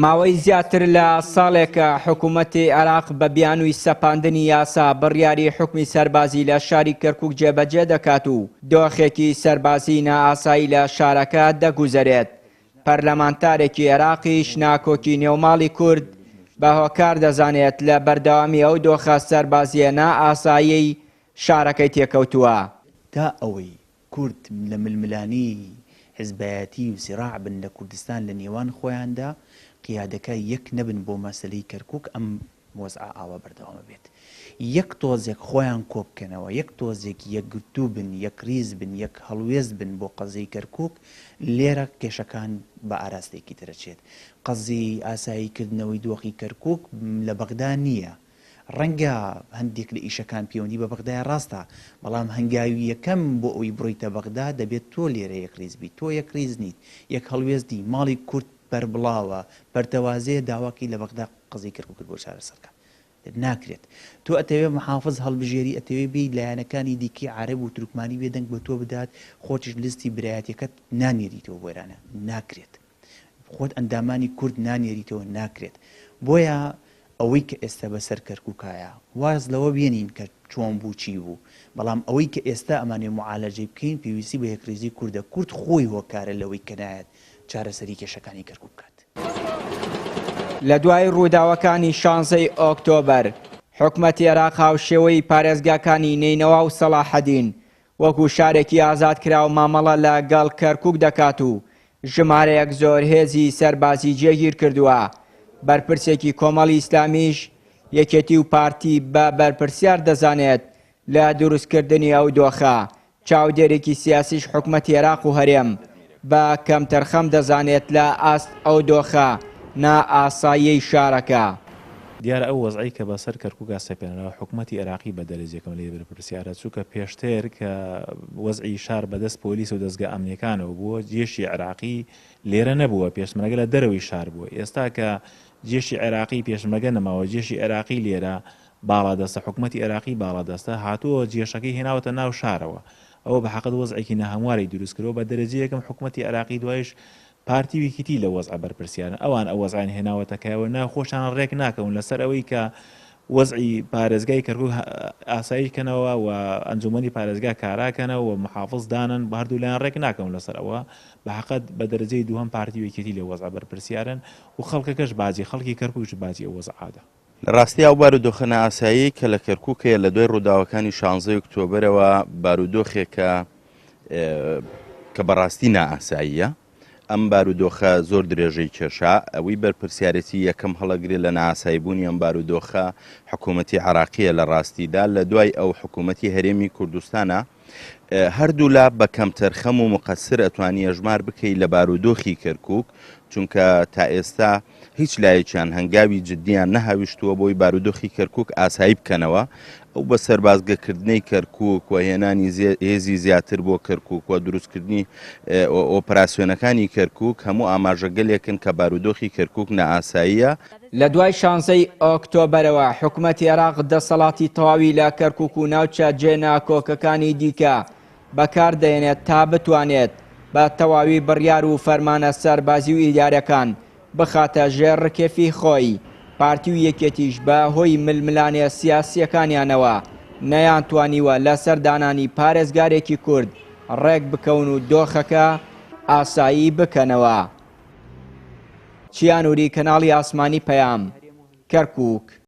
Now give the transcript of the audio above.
ماوەی زیاتر لە ساڵێکە حکوومەتی عێراق بە بیانووی سەپاندنی یاسا بڕیاری حکمی سەربازی لە شاری کەرکووک جێبەجێ دەکات و دۆخێکی سەربازی نائاسایی لە شارەکە دەگوزارێت. پەرلەمانتارێکی عێراقیش ناکۆکی نێوماڵی کورد بە هۆکار دەزانێت لە بەردەوامی ئەو دۆخە سەربازیە نائاسایی شارەکەی تێکەوتووە. تا ئەوەی کورد لە ململانی حزبایەتی و سیراع بن لە کوردستان لە نێوان خۆیاندا قیادەکە یەک نەبن بۆ مەسەلەی کەرکووک ئەم مۆزعە ئاوا بەردەوامە بێت. یەک تۆزێک خۆیان کۆبکەنەوە، یەک تۆزێک یەکگرتوو بن، یەک ریز بن، یەک هەڵوێز بن بۆ قەزەی کەرکووک، لێرە کێشەکان بە ئاراستێکی دەرەچێت. قەزی ئاساییکردنەوەی دۆخی کەرکووک لە بەغدا نییە. ڕەنگە هەندێک لە ئیشەکان پەیوەندی بە بەغدای ڕاستە، بەڵام هەنگاوی یەکەم بۆ ئەوی بڕۆیتە بەغدا دەبێت تۆ لێرە یەک ریز بیت. تۆ یەک ریز نیت، یەک هەڵوێزی ماڵی کورد بەربڵاوە بەرتەوازەیە داواکی لە بەغدا قەزەی کەرکووک بۆ چارەسەرکە ناکرێت. تۆ ئەتەوێ محافظ هەڵبژێری، ئەتەوێ بێ لایەنەکانی دیکەی عەرەب و تورکمانی بێدەنگ بە تۆ بدات، خۆتیش لیستی برایەتەکەت نانێریتەوە بۆ ئێرانە، ناکرێت. خۆت ئەندامانی کورد نانێریتەوە، ناکرێت. بۆیە ئەوەی کە ئێستا بەسەر کەرکووکایە واز لەوە بێنین کە چۆن بوو چی بوو، بەڵام ئەوەی کە ئێستا ئەمانێ معالەجەی بکەین پێویستی بە یەکریزی کوردە. کورد خۆی هۆکارە لەوەی کە نایەت چارەسەری کێشەکانی کەرکووک بکات. لە دوای ڕووداوەکانی 16 ئۆکتۆبەر حکومەتی عێراق هاوشێوەی پارێزگاکانی نینەوا و سەلاحەدین وەکو شارێکی ئازادکراو مامەڵە لەگەڵ کەرکووک دەکات و ژمارەیەک زۆر هێزی سەربازی جێگیر کردووە. بەرپرسێکی کۆمەڵی ئیسلامیش یەکێتی و پارتی بە بەرپرسیار دەزانێت لە دروستکردنی ئەو دۆخە. چاودێرێکی سیاسیش حکومەتی عێراق و هەرێم بە کەمتەرخەم دەزانێت لە ئاست ئەو دۆخە نائاساییەی شارەکە. دیارە ئەو وەزعی کە بەسەر کەرکووکا سەپێنەوە حکومەتی عێراقی بە دەرەجێکم لێ بەرپرسیارە چووکە پێشتر کە وەزعی شار بەدەست پۆلیس و دەستگا ئەمنیەکانەوە بووە، جێشی عێراقی لێرە نەبووە، پێشمەرگە لە دەرەوەی شار بووە. ئێستا کە جێشی عێراقی پێشمەرگە نەماوە، جێشی عێراقی لێرە باڵادەستە، حکومەتی عێراقی باڵادەستە هاتووە جێشەکەی هێناوەتە ناو شارەوە. ئەوە بە حەقت وەزعێکی نەهەمواری دروستکردەوە. بە دەرەجەیەکم حکومەتی عێراقی دوایش پارتی ویکیتی لە وەزع بەرپرسیارن، ئەوان ئەو وەزعیان هێناوەتەکەیەوە ناخۆشیان ڕێک ناکەون لەسەر ئەوەی کە وەزعی پارێزگای کەرکووک ئاساییکەنەوە و ئەنجومەنی پارێزگا کاراکەنەوە و محافظ دانن، بە هەردوو لایەن ڕێک ناکەون لەسەر ئەوە. بە حەقت بە دەرەجەی دووهەم پارتی ویکیتی لە وەزع بەرپرسیارن و خەڵکەکەش باجی خەڵکی کەرکووکش باجی ئەو وەزعادە. لە ڕاستی ئەو بارودۆخە نائاسایی کە لە کەرکووکەیە لە دوای ڕووداوەکانی 16 ئۆکتۆبەرەوە بارودۆخێکە کە بەڕاستی نائاساییە. ئەم بارودۆخە زۆر درێژەی کێشا، ئەوەی بەرپرسیارەتی یەکەم هەڵەگرێت لە نائاساییبوونی ئەم بارودۆخە حکوومەتی عێراقیە. لە ڕاستیدا لە دوای ئەو حکوومەتی هەرێمی کوردستانە هەردوو لا بە کەمتەرخەم و مقەسر ئەتوانی ئەژمار بکەیت لە بارودۆخی کەرکووک، چونکە تا ئێستا هیچ لایەکیان هەنگاوی جددیان نەهاویشتووە بۆی بارودۆخی کەرکووک ئاسایی بکەنەوە. ئەو بە سەربازگەکردنەی کەرکووک و هێنانی هێزی زیاتر بۆ کەرکووک و دروستکردنی ئۆپراسیۆنەکانی کەرکووک هەموو ئاماژەگەلێکن کە بارودۆخی کەرکووک نائاساییە. لە دوای 16 ئۆکتۆبەرەوە حکومەتی عێراق دەسەڵاتی تەواوی لە کەرکووک و ناوچە جێناکۆکەکانی دیکە بەکاردەهێنێت تا بتوانێت بە تەواوی بڕیار و فەرمانە سەربازی و ئیدارەکان بخاتە ژێر ڕکێفی خۆی. پارتی و یەکێتیش بە هۆی ململانێ سیاسیەکانیانەوە نەیانتوانیوە لە سەردانانی پارێزگارێکی کورد ڕێک بکەون و دۆخەکە ئاسایی بکەنەوە. چیانوری کەناڵی ئاسمانی پەیام، کەرکووک.